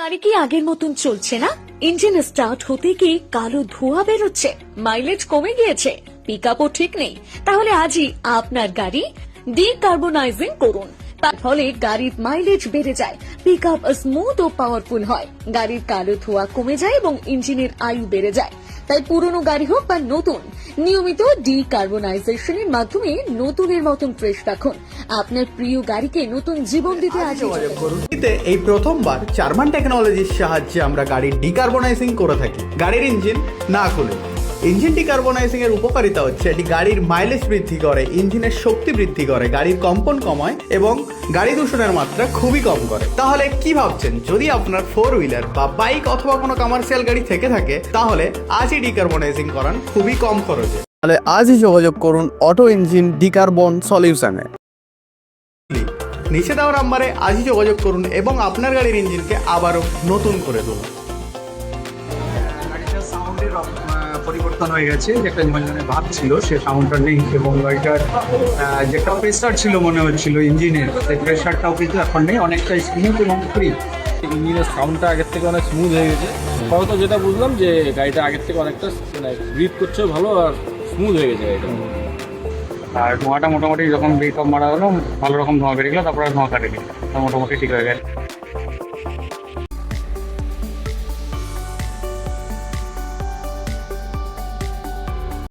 গাড়ি কি আগের মতন চলছে না? ইঞ্জিন স্টার্ট হতে কি কালো ধোঁয়া বেরোচ্ছে? মাইলেজ কমে গিয়েছে? পিকআপও ঠিক নেই? তাহলে আজই আপনার গাড়ি ডিকার্বনাইজিং করুন। তার ফলে গাড়ির মাইলেজ বেড়ে যায়, পিকআপ স্মুথ ও পাওয়ারফুল হয়, গাড়ির কালো ধোঁয়া কমে যায় এবং ইঞ্জিনের আয়ু বেড়ে যায়। তাই পুরনো গাড়ি হোক বা নতুন, নিয়মিত ডিকার্বনাইজেশনের মাধ্যমে নতুনের মতন ফ্রেশ রাখুন। আপনার প্রিয় গাড়িকে নতুন জীবন দিতে আজ যোগাযোগ করুন। এই প্রথমবার জার্মান টেকনোলজির সাহায্যে আমরা গাড়ির ডিকার্বনাইজিং করে থাকি। গাড়ির ইঞ্জিন না খুলে ইঞ্জিন ডিকার্বনাইজিং এর উপকারিতা হচ্ছে এটি গাড়ির মাইলেজ বৃদ্ধি করে, ইঞ্জিনের শক্তি বৃদ্ধি করে, গাড়ির কম্পন কমায় এবং গাড়ি দূষণের মাত্রা খুবই কম করে। তাহলে কি ভাবছেন, যদি আপনার 4 হুইলার বা বাইক অথবা কোনো কমার্শিয়াল গাড়ি থেকে থাকে তাহলে আজই ডিকার্বনাইজিং করান খুবই কম খরচে। তাহলে আজই যোগাযোগ করুন অটো ইঞ্জিন ডিকার্বন সলিউশনে। নিচে দেওয়া নাম্বারে আজই যোগাযোগ করুন এবং আপনার গাড়ির ইঞ্জিনকে আবারও নতুন করে তুলুন। গাড়িটার সাউন্ডের পরিবর্তন হয়ে গেছে, যেটা ইঞ্জিনের ভাব ছিল সে সাউন্ডটা নেই, এবং গাড়িটার যেটা প্রেসার ছিল মনে হচ্ছিল ইঞ্জিনের, সেই প্রেসারটাও কিন্তু এখন নেই, অনেকটা স্মুথ এবং ফ্রি। ইঞ্জিনের সাউন্ডটা আগের থেকে অনেক স্মুথ হয়ে গেছে। ফলত যেটা বুঝলাম যে গাড়িটা আগের থেকে অনেকটা ব্রিথ করছে ভালো আর স্মুথ হয়ে গেছে গাড়িটা। আর ধোঁয়াটা মোটামুটি যখন ব্রেকআপ মারা হলো ভালো রকম ধোঁয়া বেরিয়ে গেলো, তারপরে আর ধোঁয়া কাটেনি, মোটামুটি ঠিক হয়ে গেছে।